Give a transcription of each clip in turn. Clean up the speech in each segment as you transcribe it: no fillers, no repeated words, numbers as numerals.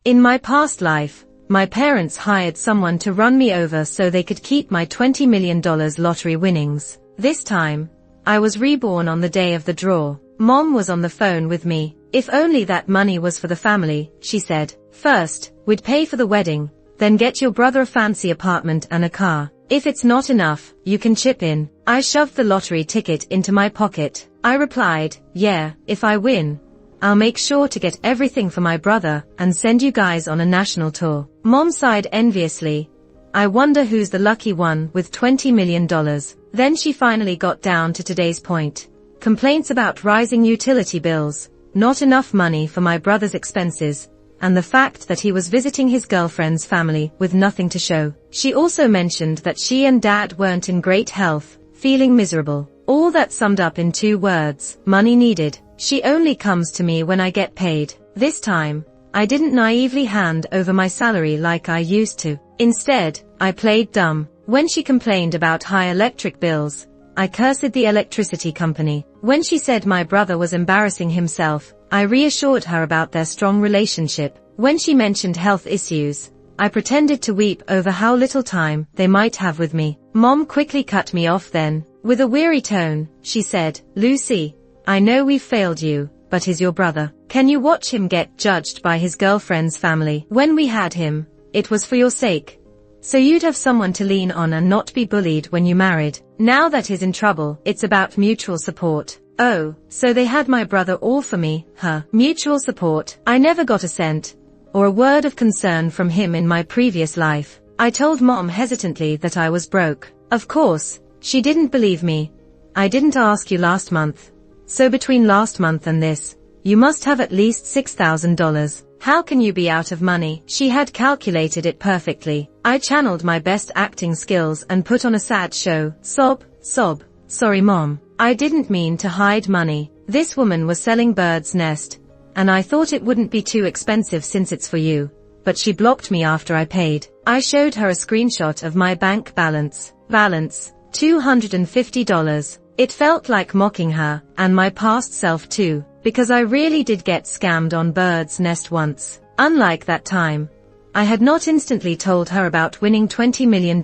In my past life, my parents hired someone to run me over so they could keep my $20 million lottery winnings. This time, I was reborn on the day of the draw. Mom was on the phone with me. If only that money was for the family, she said. First, we'd pay for the wedding, then get your brother a fancy apartment and a car. If it's not enough, you can chip in. I shoved the lottery ticket into my pocket. I replied, yeah, if I win, I'll make sure to get everything for my brother and send you guys on a national tour. Mom sighed enviously. I wonder who's the lucky one with $20 million. Then she finally got down to today's point. Complaints about rising utility bills, not enough money for my brother's expenses, and the fact that he was visiting his girlfriend's family with nothing to show. She also mentioned that she and Dad weren't in great health, feeling miserable. All that summed up in 2 words, money needed. She only comes to me when I get paid. This time, I didn't naively hand over my salary like I used to. Instead, I played dumb. When she complained about high electric bills, I cursed the electricity company. When she said my brother was embarrassing himself, I reassured her about their strong relationship. When she mentioned health issues, I pretended to weep over how little time they might have with me. Mom quickly cut me off then. With a weary tone, she said, Lucy, I know we've failed you, but he's your brother. Can you watch him get judged by his girlfriend's family? When we had him, it was for your sake. So you'd have someone to lean on and not be bullied when you married. Now that he's in trouble, it's about mutual support. Oh, so they had my brother all for me, huh? Mutual support. I never got a cent or a word of concern from him in my previous life. I told Mom hesitantly that I was broke. Of course, she didn't believe me. I didn't ask you last month. So between last month and this, you must have at least $6,000. How can you be out of money? She had calculated it perfectly. I channeled my best acting skills and put on a sad show. Sob, sob. Sorry Mom. I didn't mean to hide money. This woman was selling Bird's Nest, and I thought it wouldn't be too expensive since it's for you. But she blocked me after I paid. I showed her a screenshot of my bank balance. Balance, $250. It felt like mocking her, and my past self too, because I really did get scammed on Bird's Nest once. Unlike that time, I had not instantly told her about winning $20 million.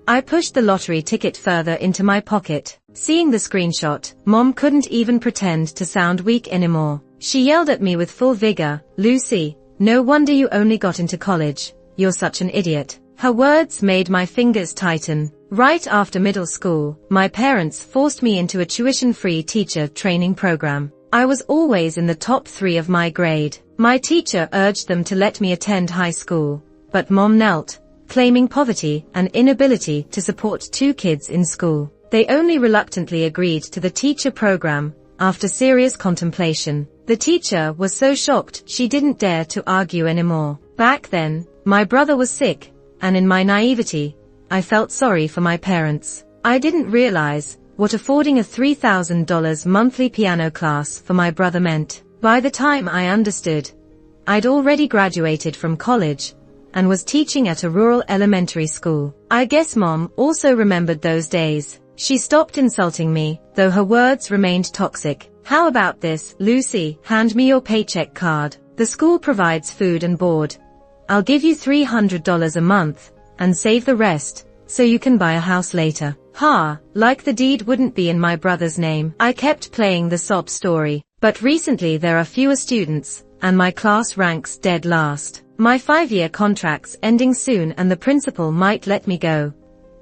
I pushed the lottery ticket further into my pocket. Seeing the screenshot, Mom couldn't even pretend to sound weak anymore. She yelled at me with full vigor, Lucy, no wonder you only got into college. You're such an idiot. Her words made my fingers tighten. Right after middle school, my parents forced me into a tuition-free teacher training program. I was always in the top 3 of my grade. My teacher urged them to let me attend high school, but Mom knelt, claiming poverty and inability to support 2 kids in school. They only reluctantly agreed to the teacher program. After serious contemplation, the teacher was so shocked she didn't dare to argue anymore. Back then, my brother was sick, and in my naivety, I felt sorry for my parents. I didn't realize what affording a $3,000 monthly piano class for my brother meant. By the time I understood, I'd already graduated from college and was teaching at a rural elementary school. I guess Mom also remembered those days. She stopped insulting me, though her words remained toxic. How about this, Lucy? Hand me your paycheck card. The school provides food and board. I'll give you $300 a month and save the rest, so you can buy a house later. Ha, like the deed wouldn't be in my brother's name. I kept playing the sob story, but recently there are fewer students, and my class ranks dead last. My 5-year contract's ending soon and the principal might let me go.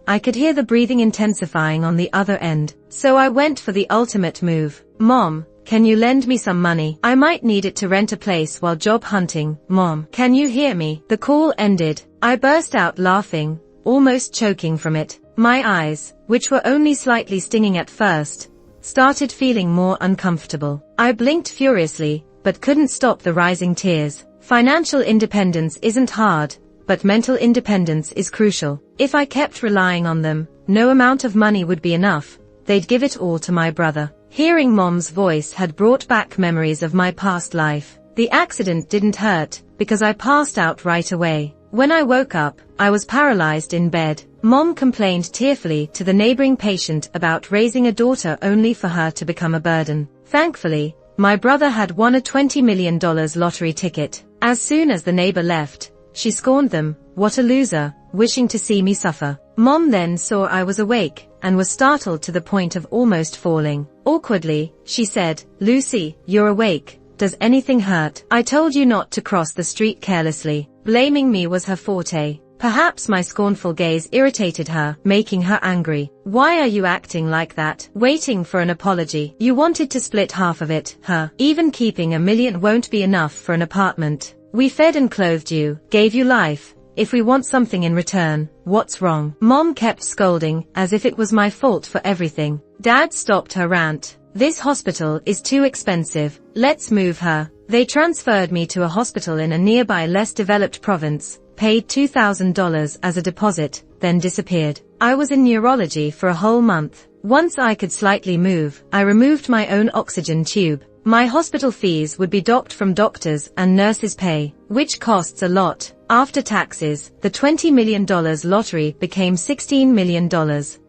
I could hear the breathing intensifying on the other end, so I went for the ultimate move. Mom, can you lend me some money? I might need it to rent a place while job hunting. Mom, can you hear me? The call ended. I burst out laughing, almost choking from it. My eyes, which were only slightly stinging at first, started feeling more uncomfortable. I blinked furiously, but couldn't stop the rising tears. Financial independence isn't hard, but mental independence is crucial. If I kept relying on them, no amount of money would be enough. They'd give it all to my brother. Hearing Mom's voice had brought back memories of my past life. The accident didn't hurt, because I passed out right away. When I woke up, I was paralyzed in bed. Mom complained tearfully to the neighboring patient about raising a daughter only for her to become a burden. Thankfully, My brother had won a $20 million lottery ticket. As soon as the neighbor left, she scorned them. What a loser, wishing to see me suffer. Mom then saw I was awake, and was startled to the point of almost falling. Awkwardly, she said, "Lucy, you're awake. Does anything hurt? I told you not to cross the street carelessly." Blaming me was her forte. Perhaps my scornful gaze irritated her, making her angry. "Why are you acting like that? Waiting for an apology? You wanted to split half of it, huh? Even keeping $1 million won't be enough for an apartment. We fed and clothed you, gave you life. If we want something in return, what's wrong?" Mom kept scolding, as if it was my fault for everything. Dad stopped her rant. "This hospital is too expensive. Let's move her." They transferred me to a hospital in a nearby less developed province, paid $2,000 as a deposit, then disappeared. I was in neurology for a whole month. Once I could slightly move, I removed my own oxygen tube. My hospital fees would be docked from doctors' and nurses' pay, which costs a lot. After taxes, the $20 million lottery became $16 million.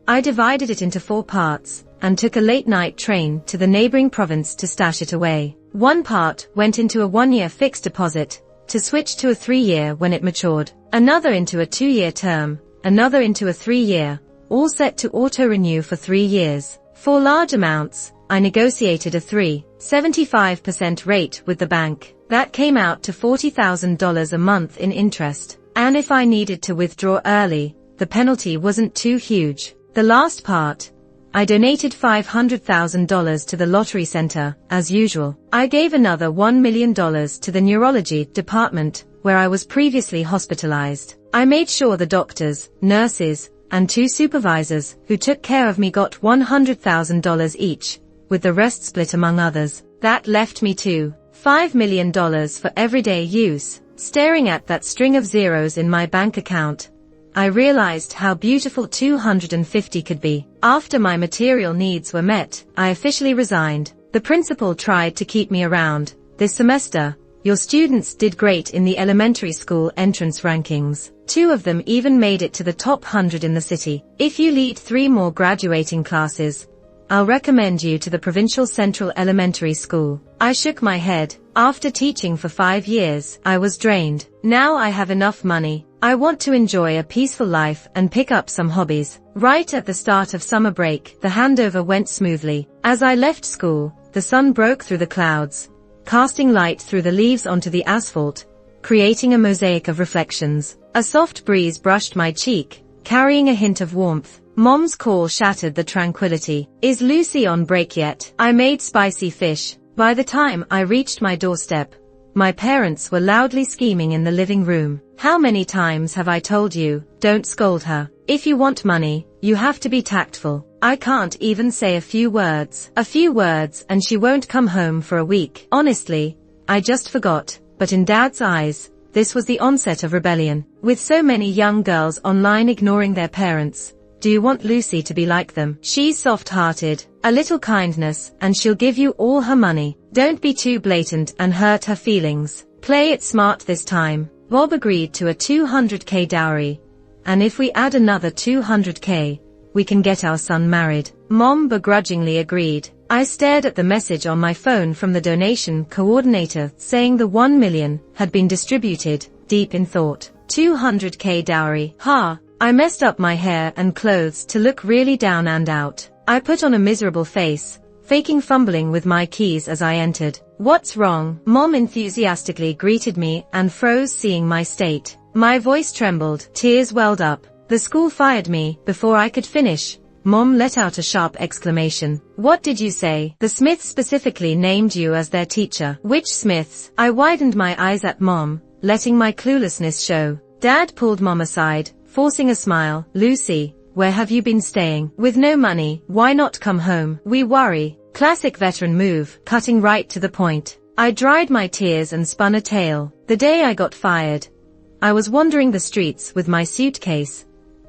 I divided it into 4 parts, and took a late-night train to the neighboring province to stash it away. One part went into a 1-year fixed deposit, to switch to a 3-year when it matured. Another into a 2-year term, another into a 3-year, all set to auto-renew for 3 years. For large amounts, I negotiated a 3.75% rate with the bank. That came out to $40,000 a month in interest. And if I needed to withdraw early, the penalty wasn't too huge. The last part, I donated $500,000 to the lottery center, as usual. I gave another $1 million to the neurology department, where I was previously hospitalized. I made sure the doctors, nurses, and 2 supervisors who took care of me got $100,000 each, with the rest split among others. That left me $5 million for everyday use. Staring at that string of zeros in my bank account, I realized how beautiful 250 could be. After my material needs were met, I officially resigned. The principal tried to keep me around. "This semester, your students did great in the elementary school entrance rankings. 2 of them even made it to the top 100 in the city. If you lead 3 more graduating classes, I'll recommend you to the Provincial Central Elementary School." I shook my head. After teaching for 5 years, I was drained. Now I have enough money. I want to enjoy a peaceful life and pick up some hobbies. Right at the start of summer break, the handover went smoothly. As I left school, the sun broke through the clouds, casting light through the leaves onto the asphalt, creating a mosaic of reflections. A soft breeze brushed my cheek, carrying a hint of warmth. Mom's call shattered the tranquility. "Is Lucy on break yet?" I made spicy fish. By the time I reached my doorstep, my parents were loudly scheming in the living room. "How many times have I told you, don't scold her? If you want money, you have to be tactful." I can't even say a few words. And she won't come home for a week. Honestly, I just forgot. But in Dad's eyes, this was the onset of rebellion. With so many young girls online ignoring their parents, do you want Lucy to be like them? She's soft-hearted. A little kindness, and she'll give you all her money. Don't be too blatant and hurt her feelings. Play it smart this time. Bob agreed to a $200K dowry. And if we add another $200K, we can get our son married. Mom begrudgingly agreed. I stared at the message on my phone from the donation coordinator saying the $1 million had been distributed, deep in thought. $200K dowry. Ha! I messed up my hair and clothes to look really down and out. I put on a miserable face, faking fumbling with my keys as I entered. "What's wrong?" Mom enthusiastically greeted me and froze seeing my state. My voice trembled, tears welled up. "The school fired me before I could finish." Mom let out a sharp exclamation. "What did you say?" "The Smiths specifically named you as their teacher." "Which Smiths?" I widened my eyes at Mom, letting my cluelessness show. Dad pulled Mom aside, forcing a smile. "Lucy, where have you been staying? With no money, why not come home? We worry." Classic veteran move, cutting right to the point. I dried my tears and spun a tale. The day I got fired, I was wandering the streets with my suitcase.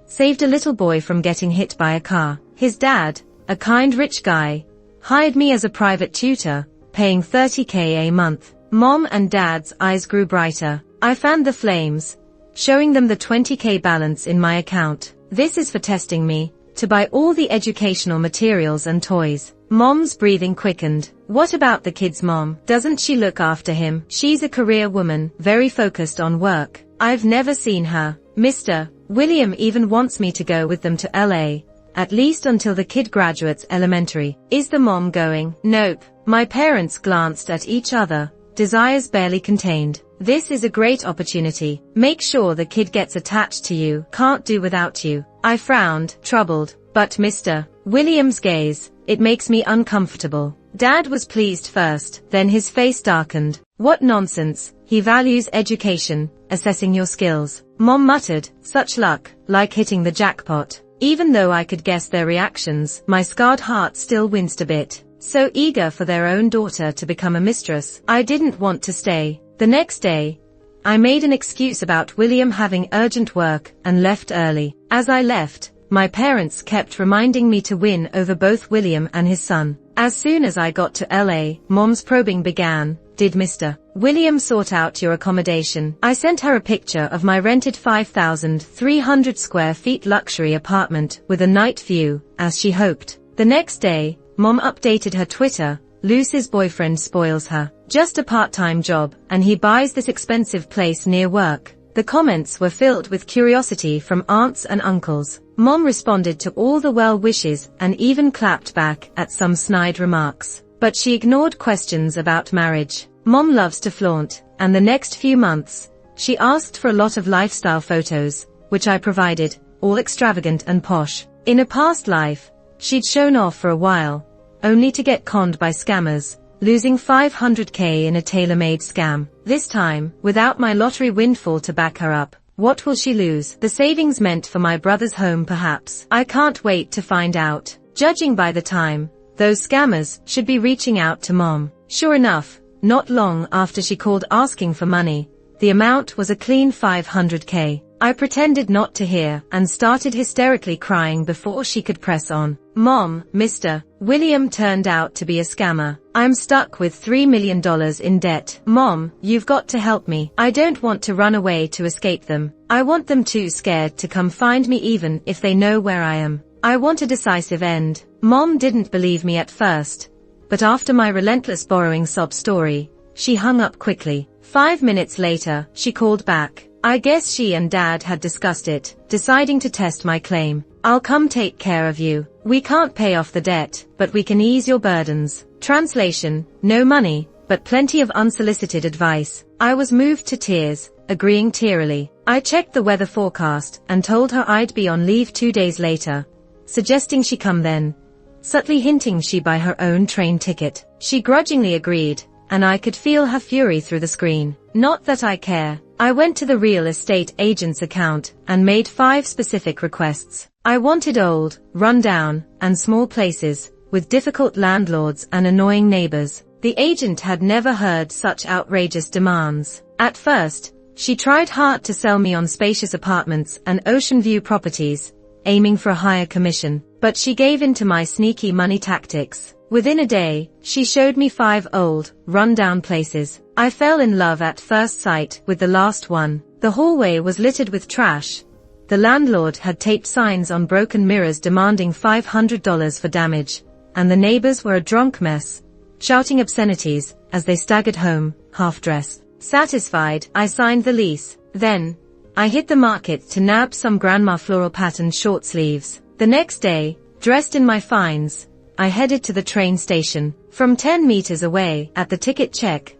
Saved a little boy from getting hit by a car. His dad, a kind rich guy, hired me as a private tutor, paying $30K a month. Mom and Dad's eyes grew brighter. I fanned the flames, showing them the $20K balance in my account. "This is for testing me, to buy all the educational materials and toys. Mom's breathing quickened. What about the kids, Mom? Doesn't she look after him? She's a career woman, very focused on work. I've never seen her. Mr. William even wants me to go with them to LA, at least until the kid graduates elementary. Is the mom going? Nope. My parents glanced at each other, desires barely contained. This is a great opportunity. Make sure the kid gets attached to you. Can't do without you. I frowned, troubled. But Mr. William's gaze, it makes me uncomfortable. Dad was pleased first, then his face darkened. What nonsense. He values education, assessing your skills. Mom muttered, such luck, like hitting the jackpot. Even though I could guess their reactions, my scarred heart still winced a bit. So eager for their own daughter to become a mistress. I didn't want to stay. The next day, I made an excuse about William having urgent work and left early. As I left, my parents kept reminding me to win over both William and his son. As soon as I got to LA, Mom's probing began. Did Mr. William sort out your accommodation? I sent her a picture of my rented 5,300 square feet luxury apartment with a night view, as she hoped. The next day, Mom updated her Twitter. Lucy's boyfriend spoils her. Just a part-time job, and he buys this expensive place near work. The comments were filled with curiosity from aunts and uncles. Mom responded to all the well wishes and even clapped back at some snide remarks. But she ignored questions about marriage. Mom loves to flaunt, and the next few months, she asked for a lot of lifestyle photos, which I provided, all extravagant and posh. In a past life, she'd shown off for a while, only to get conned by scammers, losing $500K in a tailor-made scam. This time, without my lottery windfall to back her up, what will she lose? The savings meant for my brother's home, perhaps. I can't wait to find out. Judging by the time, those scammers should be reaching out to Mom. Sure enough, not long after she called asking for money, the amount was a clean $500K. I pretended not to hear and started hysterically crying before she could press on. Mom, Mr. William turned out to be a scammer. I'm stuck with $3 million in debt. Mom, you've got to help me. I don't want to run away to escape them. I want them too scared to come find me even if they know where I am. I want a decisive end. Mom didn't believe me at first, but after my relentless borrowing sob story, she hung up quickly. 5 minutes later, she called back. I guess she and Dad had discussed it, deciding to test my claim. I'll come take care of you. We can't pay off the debt, but we can ease your burdens. Translation, no money, but plenty of unsolicited advice. I was moved to tears, agreeing tearily. I checked the weather forecast and told her I'd be on leave 2 days later, suggesting she come then, subtly hinting she buy her own train ticket. She grudgingly agreed, and I could feel her fury through the screen. Not that I care. I went to the real estate agent's account and made 5 specific requests. I wanted old, run-down, and small places, with difficult landlords and annoying neighbors. The agent had never heard such outrageous demands. At first, she tried hard to sell me on spacious apartments and ocean view properties, aiming for a higher commission, but she gave in to my sneaky money tactics. Within a day, she showed me 5 old, run-down places. I fell in love at first sight with the last one. The hallway was littered with trash. The landlord had taped signs on broken mirrors demanding $500 for damage, and the neighbors were a drunk mess, shouting obscenities as they staggered home, half-dressed. Satisfied, I signed the lease. Then, I hit the market to nab some grandma floral patterned short sleeves. The next day, dressed in my finds, I headed to the train station. From 10 meters away, at the ticket check,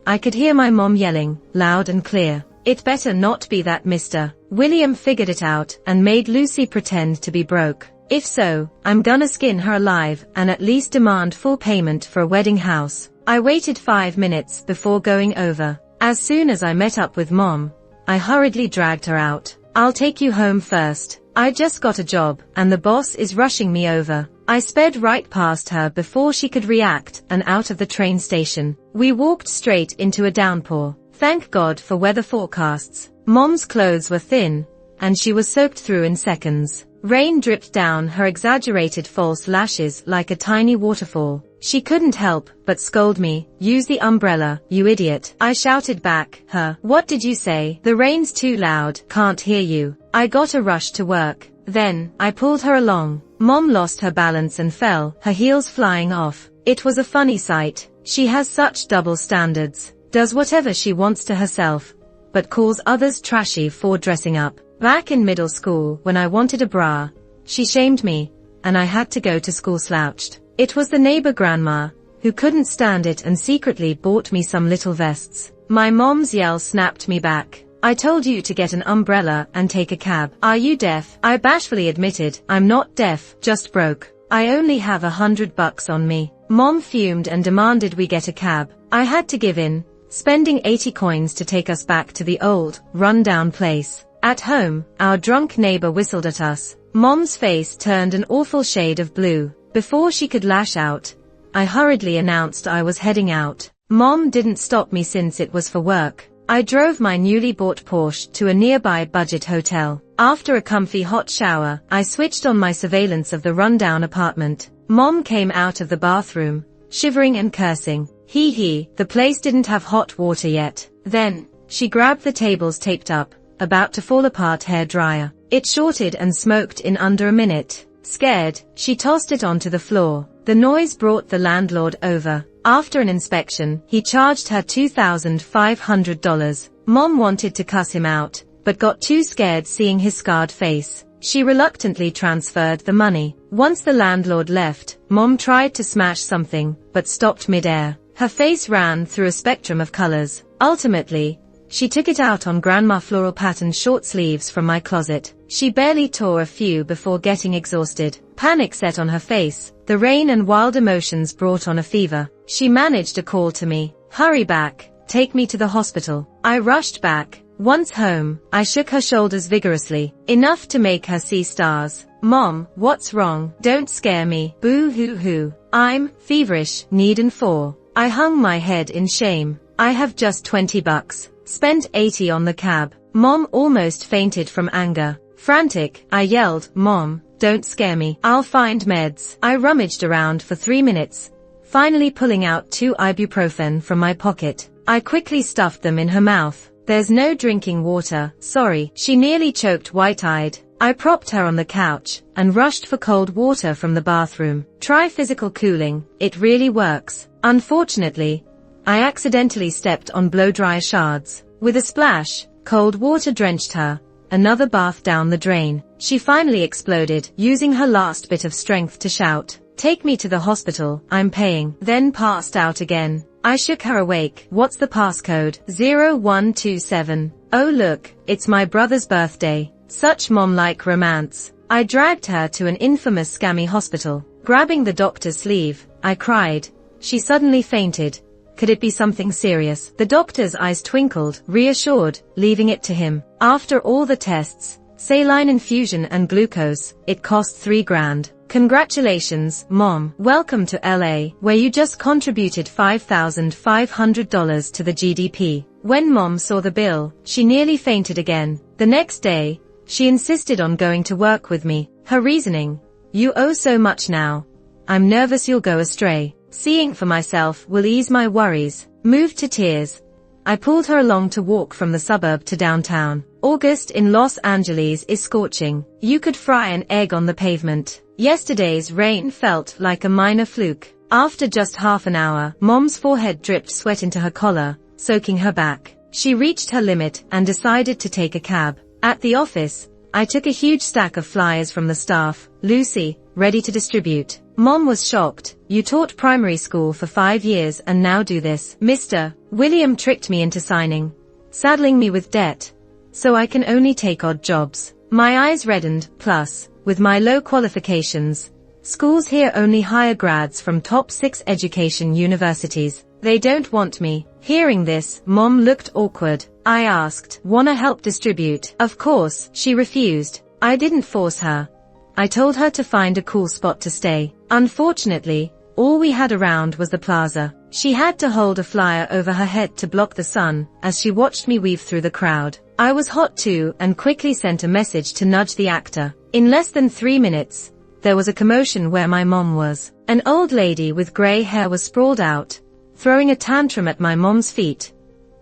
I could hear my mom yelling, loud and clear, "It better not be that Mr. William figured it out and made Lucy pretend to be broke. If so, I'm gonna skin her alive and at least demand full payment for a wedding house." I waited 5 minutes before going over. As soon as I met up with Mom, I hurriedly dragged her out. "I'll take you home first. I just got a job, and the boss is rushing me over." I sped right past her before she could react and out of the train station. We walked straight into a downpour. Thank God for weather forecasts. Mom's clothes were thin, and she was soaked through in seconds. Rain dripped down her exaggerated false lashes like a tiny waterfall. She couldn't help but scold me. "Use the umbrella, you idiot." I shouted back, "What did you say?" "The rain's too loud, can't hear you." I got a rush to work. Then, I pulled her along. Mom lost her balance and fell, her heels flying off. It was a funny sight. She has such double standards, does whatever she wants to herself, but calls others trashy for dressing up. Back in middle school, when I wanted a bra, she shamed me, and I had to go to school slouched. It was the neighbor grandma, who couldn't stand it and secretly bought me some little vests. My mom's yell snapped me back. I told you to get an umbrella and take a cab. Are you deaf? I bashfully admitted, I'm not deaf, just broke. I only have $100 on me. Mom fumed and demanded we get a cab. I had to give in, spending 80 coins to take us back to the old, run-down place. At home, our drunk neighbor whistled at us. Mom's face turned an awful shade of blue. Before she could lash out, I hurriedly announced I was heading out. Mom didn't stop me since it was for work. I drove my newly bought Porsche to a nearby budget hotel. After a comfy hot shower, I switched on my surveillance of the rundown apartment. Mom came out of the bathroom, shivering and cursing. The place didn't have hot water yet. Then, she grabbed the tables taped up, about to fall apart hairdryer. It shorted and smoked in under a minute. Scared, she tossed it onto the floor. The noise brought the landlord over. After an inspection, he charged her $2,500. Mom wanted to cuss him out, but got too scared seeing his scarred face. She reluctantly transferred the money. Once the landlord left, Mom tried to smash something, but stopped mid-air. Her face ran through a spectrum of colors. Ultimately, she took it out on Grandma floral patterned short sleeves from my closet. She barely tore a few before getting exhausted. Panic set on her face. The rain and wild emotions brought on a fever. She managed a call to me. Hurry back. Take me to the hospital. I rushed back. Once home, I shook her shoulders vigorously, enough to make her see stars. Mom, what's wrong? Don't scare me. Boo-hoo-hoo. I'm feverish, needin' for. I hung my head in shame. I have just $20. Spent 80 on the cab. Mom almost fainted from anger. Frantic, I yelled, Mom, don't scare me. I'll find meds. I rummaged around for 3 minutes, finally pulling out 2 ibuprofen from my pocket. I quickly stuffed them in her mouth. There's no drinking water, sorry. She nearly choked white-eyed. I propped her on the couch and rushed for cold water from the bathroom. Try physical cooling, it really works. Unfortunately, I accidentally stepped on blow-dryer shards. With a splash, cold water drenched her. Another bath down the drain. She finally exploded, using her last bit of strength to shout, "Take me to the hospital, I'm paying," then passed out again. I shook her awake. What's the passcode? 0127. Oh look, it's my brother's birthday. Such mom-like romance. I dragged her to an infamous scammy hospital. Grabbing the doctor's sleeve, I cried. She suddenly fainted. Could it be something serious? The doctor's eyes twinkled, reassured, leaving it to him. After all the tests, saline infusion and glucose, it cost $3,000. Congratulations, Mom. Welcome to LA, where you just contributed $5,500 to the GDP. When Mom saw the bill, she nearly fainted again. The next day, she insisted on going to work with me. Her reasoning, "You owe so much now. I'm nervous you'll go astray. Seeing for myself will ease my worries." Moved to tears, I pulled her along to walk from the suburb to downtown. August in Los Angeles is scorching. You could fry an egg on the pavement. Yesterday's rain felt like a minor fluke. After just half an hour, Mom's forehead dripped sweat into her collar, soaking her back. She reached her limit and decided to take a cab. At the office, I took a huge stack of flyers from the staff, Lucy, ready to distribute. Mom was shocked. "You taught primary school for 5 years and now do this." Mr. William tricked me into signing, saddling me with debt, so I can only take odd jobs. My eyes reddened. Plus, with my low qualifications, schools here only hire grads from top 6 education universities. They don't want me. Hearing this, Mom looked awkward. I asked, "Wanna help distribute?" Of course, she refused. I didn't force her. I told her to find a cool spot to stay. Unfortunately, all we had around was the plaza. She had to hold a flyer over her head to block the sun, as she watched me weave through the crowd. I was hot too and quickly sent a message to nudge the actor. In less than 3 minutes, there was a commotion where my mom was. An old lady with gray hair was sprawled out, throwing a tantrum at my mom's feet,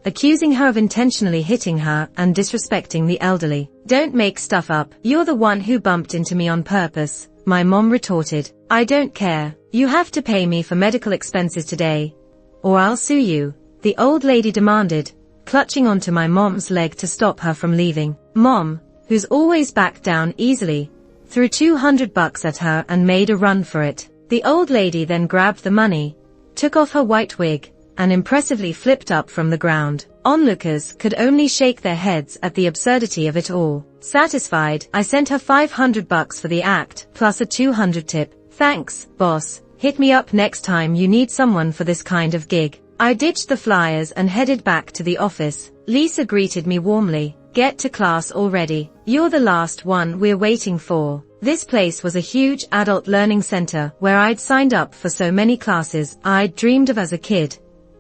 accusing her of intentionally hitting her and disrespecting the elderly. "Don't make stuff up. You're the one who bumped into me on purpose," my mom retorted. I don't care. You have to pay me for medical expenses today, or I'll sue you, the old lady demanded, clutching onto my mom's leg to stop her from leaving. Mom, who's always backed down easily, threw $200 at her and made a run for it. The old lady then grabbed the money, took off her white wig, and impressively flipped up from the ground. Onlookers could only shake their heads at the absurdity of it all. Satisfied, I sent her $500 for the act, plus a $200 tip. Thanks, boss. Hit me up next time you need someone for this kind of gig. I ditched the flyers and headed back to the office. Lisa greeted me warmly. Get to class already. You're the last one we're waiting for. This place was a huge adult learning center where I'd signed up for so many classes I'd dreamed of as a kid.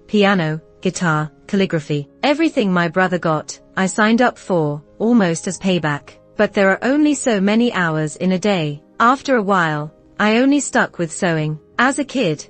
Piano, guitar, calligraphy. Everything my brother got, I signed up for, almost as payback. But there are only so many hours in a day. After a while, I only stuck with sewing. As a kid,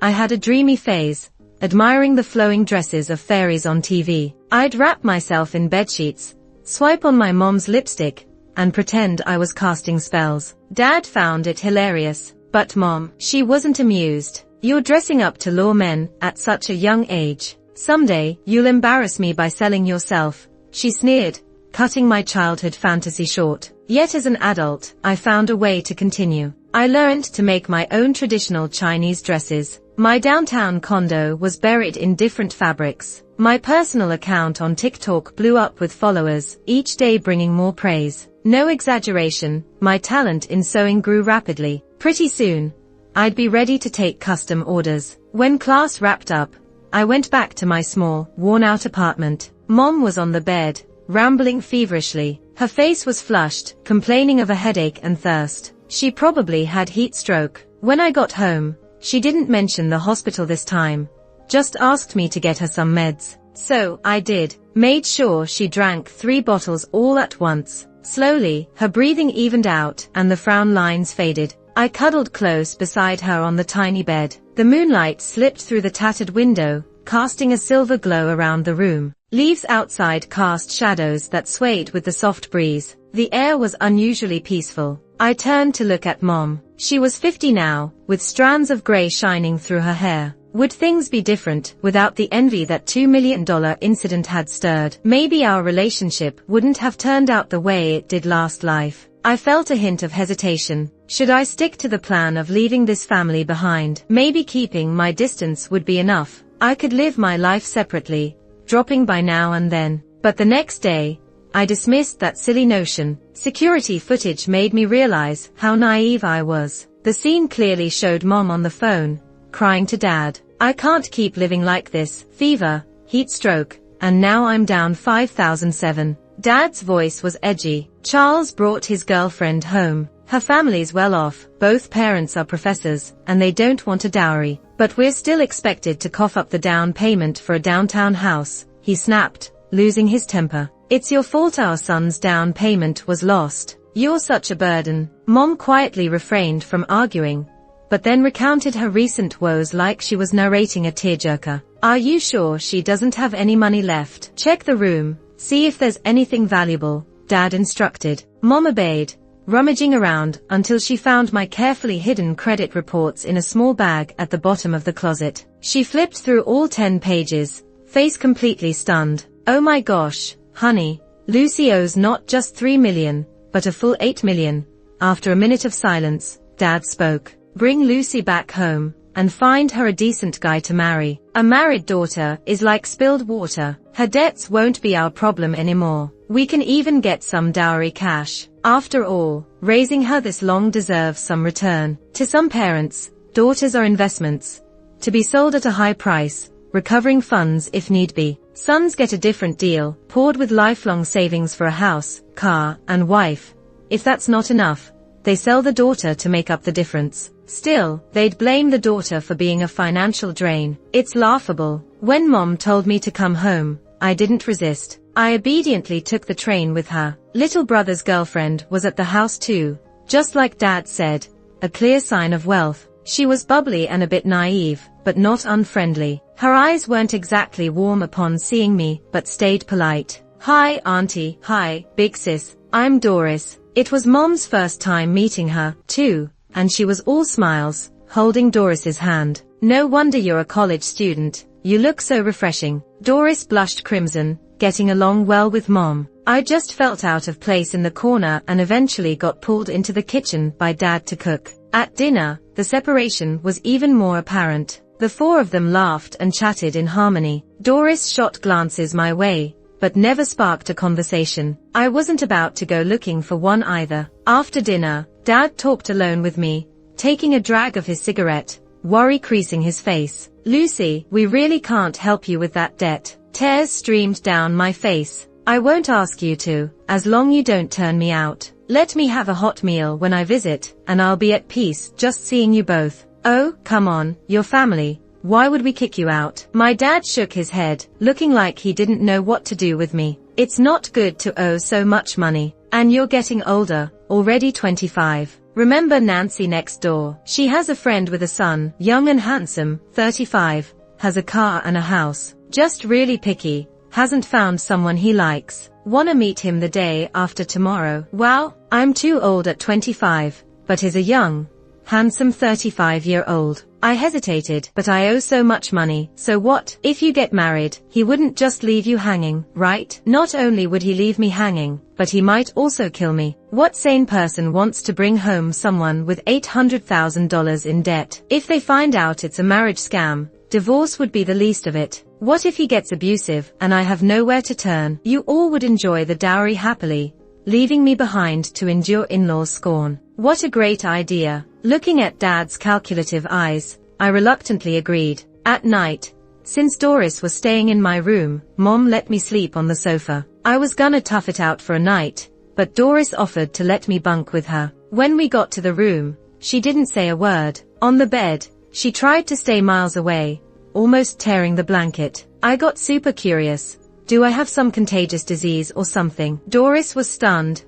I had a dreamy phase, admiring the flowing dresses of fairies on TV. I'd wrap myself in bedsheets, swipe on my mom's lipstick, and pretend I was casting spells. Dad found it hilarious, but Mom, she wasn't amused. You're dressing up to lure men at such a young age. Someday, you'll embarrass me by selling yourself, she sneered, cutting my childhood fantasy short. Yet as an adult, I found a way to continue. I learned to make my own traditional Chinese dresses. My downtown condo was buried in different fabrics. My personal account on TikTok blew up with followers, each day bringing more praise. No exaggeration, my talent in sewing grew rapidly. Pretty soon, I'd be ready to take custom orders. When class wrapped up, I went back to my small, worn-out apartment. Mom was on the bed, rambling feverishly. Her face was flushed, complaining of a headache and thirst. She probably had heat stroke. When I got home, she didn't mention the hospital this time, just asked me to get her some meds. So, I did. Made sure she drank 3 bottles all at once. Slowly, her breathing evened out and the frown lines faded. I cuddled close beside her on the tiny bed. The moonlight slipped through the tattered window, casting a silver glow around the room. Leaves outside cast shadows that swayed with the soft breeze. The air was unusually peaceful. I turned to look at Mom. She was 50 now, with strands of gray shining through her hair. Would things be different without the envy that $2 million incident had stirred? Maybe our relationship wouldn't have turned out the way it did last life. I felt a hint of hesitation. Should I stick to the plan of leaving this family behind? Maybe keeping my distance would be enough. I could live my life separately, dropping by now and then. But the next day, I dismissed that silly notion. Security footage made me realize how naive I was. The scene clearly showed Mom on the phone, crying to Dad. I can't keep living like this. Fever, heat stroke, and now I'm down 5,007. Dad's voice was edgy. Charles brought his girlfriend home. Her family's well off, both parents are professors, and they don't want a dowry. But we're still expected to cough up the down payment for a downtown house, he snapped, losing his temper. It's your fault our son's down payment was lost. You're such a burden. Mom quietly refrained from arguing, but then recounted her recent woes like she was narrating a tearjerker. Are you sure she doesn't have any money left? Check the room, see if there's anything valuable, Dad instructed. Mom obeyed, rummaging around until she found my carefully hidden credit reports in a small bag at the bottom of the closet. She flipped through all 10 pages, face completely stunned. Oh my gosh, honey, Lucy owes not just $3 million, but a full $8 million. After a minute of silence, Dad spoke. Bring Lucy back home, and find her a decent guy to marry. A married daughter is like spilled water. Her debts won't be our problem anymore. We can even get some dowry cash. After all, raising her this long deserves some return. To some parents, daughters are investments, to be sold at a high price, recovering funds if need be. Sons get a different deal, poured with lifelong savings for a house, car, and wife. If that's not enough, they sell the daughter to make up the difference. Still, they'd blame the daughter for being a financial drain. It's laughable. When Mom told me to come home, I didn't resist. I obediently took the train with her. Little brother's girlfriend was at the house too, just like Dad said, a clear sign of wealth. She was bubbly and a bit naive, but not unfriendly. Her eyes weren't exactly warm upon seeing me, but stayed polite. Hi, Auntie. Hi, big sis. I'm Doris. It was Mom's first time meeting her, too, and she was all smiles, holding Doris's hand. "No wonder you're a college student. You look so refreshing." Doris blushed crimson, getting along well with Mom. I just felt out of place in the corner and eventually got pulled into the kitchen by Dad to cook. At dinner, the separation was even more apparent. The four of them laughed and chatted in harmony. Doris shot glances my way, but never sparked a conversation. I wasn't about to go looking for one either. After dinner, Dad talked alone with me, taking a drag of his cigarette, worry creasing his face. "Lucy, we really can't help you with that debt." Tears streamed down my face. "I won't ask you to, as long you don't turn me out. Let me have a hot meal when I visit, and I'll be at peace just seeing you both." "Oh, come on, you're family. Why would we kick you out?" My dad shook his head, looking like he didn't know what to do with me. "It's not good to owe so much money. And you're getting older, already 25. Remember Nancy next door? She has a friend with a son, young and handsome, 35, has a car and a house. Just really picky, hasn't found someone he likes. Wanna meet him the day after tomorrow." Wow, I'm too old at 25, but is a young, handsome 35-year-old. I hesitated, "But I owe so much money." "So what? If you get married, he wouldn't just leave you hanging, right?" "Not only would he leave me hanging, but he might also kill me. What sane person wants to bring home someone with $800,000 in debt? If they find out it's a marriage scam, divorce would be the least of it. What if he gets abusive and I have nowhere to turn? You all would enjoy the dowry happily, leaving me behind to endure in-laws' scorn. What a great idea." Looking at Dad's calculative eyes, I reluctantly agreed. At night, since Doris was staying in my room, Mom let me sleep on the sofa. I was gonna tough it out for a night, but Doris offered to let me bunk with her. When we got to the room, she didn't say a word. On the bed, she tried to stay miles away, almost tearing the blanket. I got super curious. Do I have some contagious disease or something? Doris was stunned.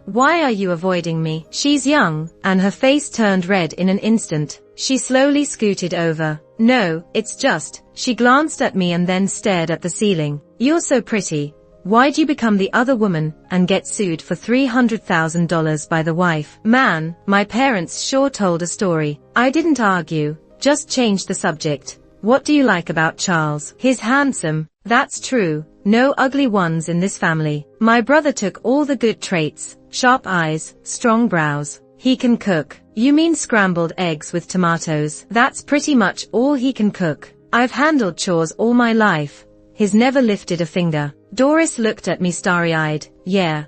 Why are you avoiding me? She's young, and her face turned red in an instant. She slowly scooted over. "No, it's just." She glanced at me and then stared at the ceiling. "You're so pretty. Why'd you become the other woman and get sued for $300,000 by the wife?" "Man, my parents sure told a story." I didn't argue, just changed the subject. "What do you like about Charles?" "He's handsome." "That's true. No ugly ones in this family." My brother took all the good traits: sharp eyes, strong brows. "He can cook." "You mean scrambled eggs with tomatoes?" "That's pretty much all he can cook." "I've handled chores all my life. He's never lifted a finger." Doris looked at me starry-eyed. "Yeah.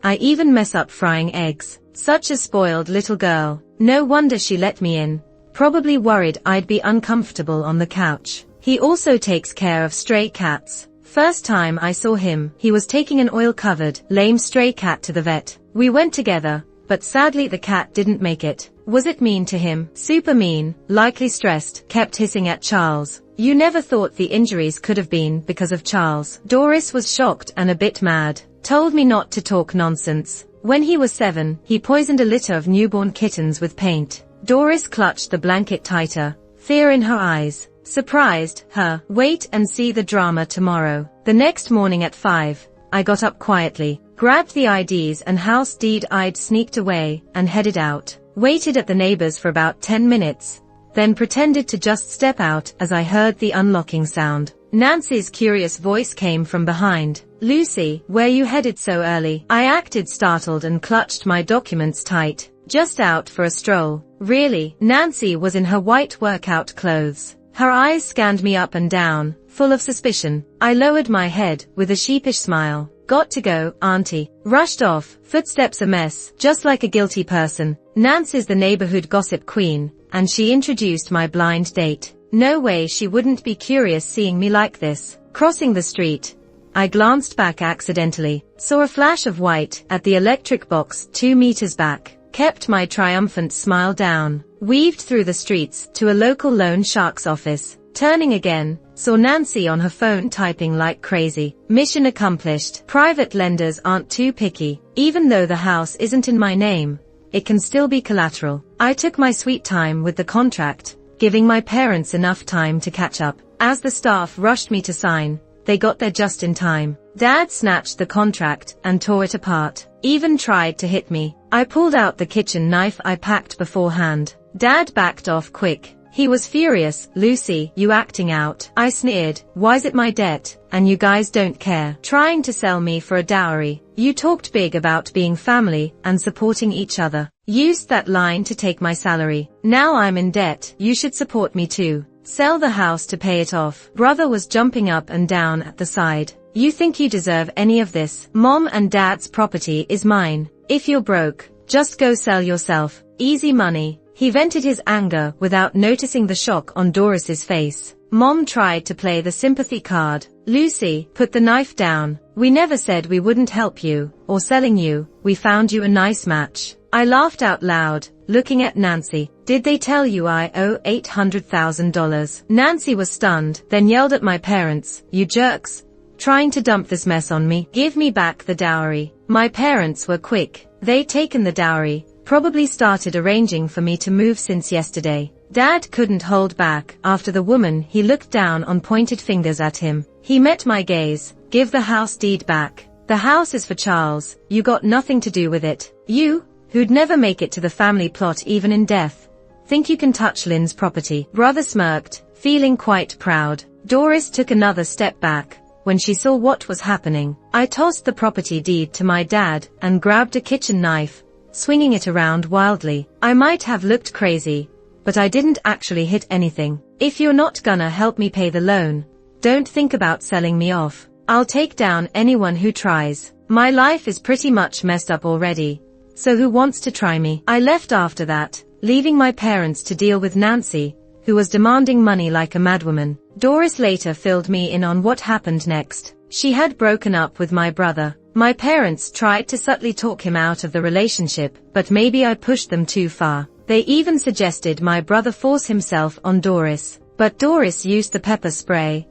I even mess up frying eggs." Such a spoiled little girl. No wonder she let me in. Probably worried I'd be uncomfortable on the couch. He also takes care of stray cats. First time I saw him, he was taking an oil-covered, lame stray cat to the vet. We went together, but sadly the cat didn't make it. Was it mean to him? Super mean, likely stressed, kept hissing at Charles. You never thought the injuries could have been because of Charles. Doris was shocked and a bit mad. Told me not to talk nonsense. When he was 7, he poisoned a litter of newborn kittens with paint. Doris clutched the blanket tighter, fear in her eyes. Surprised, wait and see the drama tomorrow. The next morning at 5, I got up quietly, grabbed the IDs and house deed I'd sneaked away, and headed out. Waited at the neighbors for about 10 minutes, then pretended to just step out as I heard the unlocking sound. Nancy's curious voice came from behind. "Lucy, where you headed so early?" I acted startled and clutched my documents tight. "Just out for a stroll." "Really?" Nancy was in her white workout clothes. Her eyes scanned me up and down, full of suspicion. I lowered my head with a sheepish smile. "Got to go, auntie." Rushed off, footsteps a mess, just like a guilty person. Nancy's the neighborhood gossip queen, and she introduced my blind date. No way she wouldn't be curious seeing me like this. Crossing the street, I glanced back accidentally, saw a flash of white at the electric box 2 meters back. Kept my triumphant smile down, weaved through the streets to a local loan shark's office. Turning again, saw Nancy on her phone typing like crazy. Mission accomplished. Private lenders aren't too picky. Even though the house isn't in my name, it can still be collateral. I took my sweet time with the contract, giving my parents enough time to catch up. As the staff rushed me to sign, they got there just in time. Dad snatched the contract and tore it apart. Even tried to hit me. I pulled out the kitchen knife I packed beforehand. Dad backed off quick. He was furious. "Lucy, you acting out." I sneered. "Why's it my debt? And you guys don't care. Trying to sell me for a dowry. You talked big about being family and supporting each other. Used that line to take my salary. Now I'm in debt. You should support me too. Sell the house to pay it off." Brother was jumping up and down at the side. "You think you deserve any of this? Mom and Dad's property is mine. If you're broke, just go sell yourself. Easy money." He vented his anger without noticing the shock on Doris's face. Mom tried to play the sympathy card. "Lucy, put the knife down. We never said we wouldn't help you, or selling you. We found you a nice match." I laughed out loud, looking at Nancy. "Did they tell you I owe $800,000? Nancy was stunned, then yelled at my parents, "You jerks. Trying to dump this mess on me. Give me back the dowry." My parents were quick. They'd taken the dowry, probably started arranging for me to move since yesterday. Dad couldn't hold back. After the woman, he looked down on pointed fingers at him. He met my gaze. "Give the house deed back. The house is for Charles. You got nothing to do with it. You, who'd never make it to the family plot even in death, think you can touch Lynn's property." Brother smirked, feeling quite proud. Doris took another step back. When she saw what was happening, I tossed the property deed to my dad and grabbed a kitchen knife, swinging it around wildly. I might have looked crazy, but I didn't actually hit anything. "If you're not gonna help me pay the loan, don't think about selling me off. I'll take down anyone who tries. My life is pretty much messed up already, so who wants to try me?" I left after that, leaving my parents to deal with Nancy, who was demanding money like a madwoman. Doris later filled me in on what happened next. She had broken up with my brother. My parents tried to subtly talk him out of the relationship, but maybe I pushed them too far. They even suggested my brother force himself on Doris, but Doris used the pepper spray.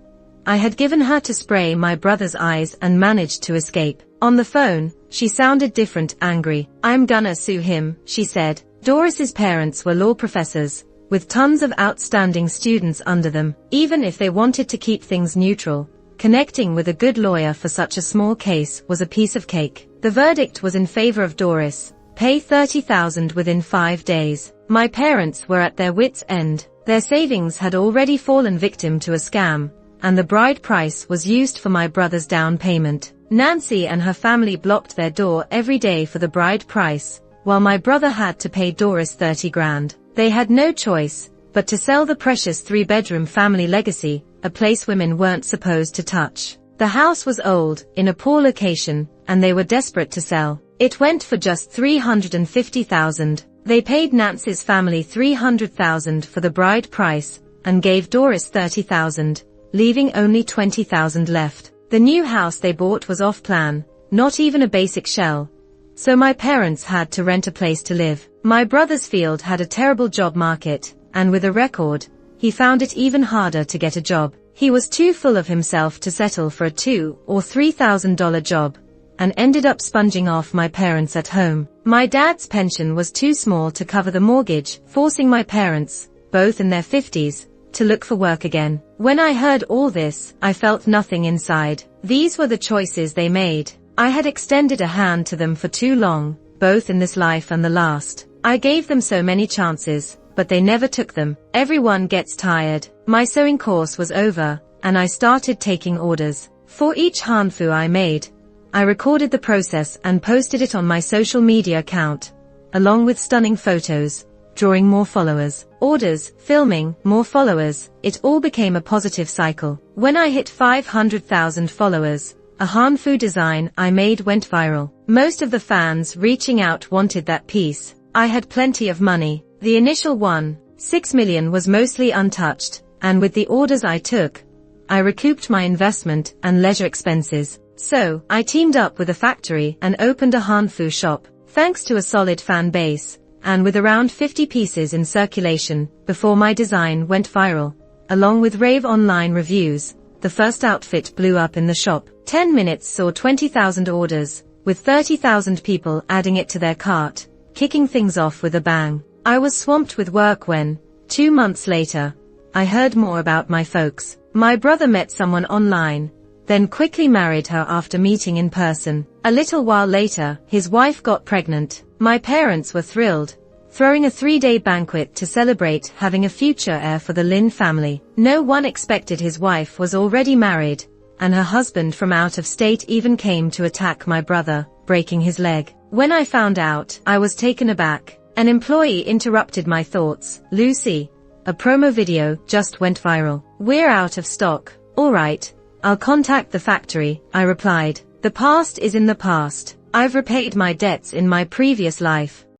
I had given her to spray my brother's eyes and managed to escape. On the phone, she sounded different, angry. "I'm gonna sue him," she said. Doris's parents were law professors, with tons of outstanding students under them. Even if they wanted to keep things neutral, connecting with a good lawyer for such a small case was a piece of cake. The verdict was in favor of Doris. Pay $30,000 within 5 days. My parents were at their wits' end. Their savings had already fallen victim to a scam, and the bride price was used for my brother's down payment. Nancy and her family blocked their door every day for the bride price, while my brother had to pay Doris $30,000. They had no choice but to sell the precious 3-bedroom family legacy, a place women weren't supposed to touch. The house was old, in a poor location, and they were desperate to sell. It went for just $350,000. They paid Nancy's family $300,000 for the bride price, and gave Doris $30,000, leaving only $20,000 left. The new house they bought was off-plan, not even a basic shell, so my parents had to rent a place to live. My brother's field had a terrible job market, and with a record, he found it even harder to get a job. He was too full of himself to settle for a $2,000 or $3,000 job, and ended up sponging off my parents at home. My dad's pension was too small to cover the mortgage, forcing my parents, both in their 50s, to look for work again. When I heard all this, I felt nothing inside. These were the choices they made. I had extended a hand to them for too long, both in this life and the last. I gave them so many chances, but they never took them. Everyone gets tired. My sewing course was over, and I started taking orders. For each hanfu I made, I recorded the process and posted it on my social media account, along with stunning photos, drawing more followers. Orders, filming, more followers. It all became a positive cycle. When I hit 500,000 followers, a hanfu design I made went viral. Most of the fans reaching out wanted that piece. I had plenty of money. The initial one, $6 million, was mostly untouched, and with the orders I took, I recouped my investment and leisure expenses. So, I teamed up with a factory and opened a hanfu shop. Thanks to a solid fan base, and with around 50 pieces in circulation before my design went viral, along with rave online reviews, the first outfit blew up in the shop. 10 minutes saw 20,000 orders, with 30,000 people adding it to their cart, kicking things off with a bang. I was swamped with work when, 2 months later, I heard more about my folks. My brother met someone online. then quickly married her after meeting in person. A little while later, his wife got pregnant. My parents were thrilled, throwing a 3-day banquet to celebrate having a future heir for the Lin family. No one expected his wife was already married, and her husband from out of state even came to attack my brother, breaking his leg. When I found out, I was taken aback. An employee interrupted my thoughts. "Lucy, a promo video just went viral. We're out of stock." "Alright, I'll contact the factory," I replied. The past is in the past. I've repaid my debts in my previous life.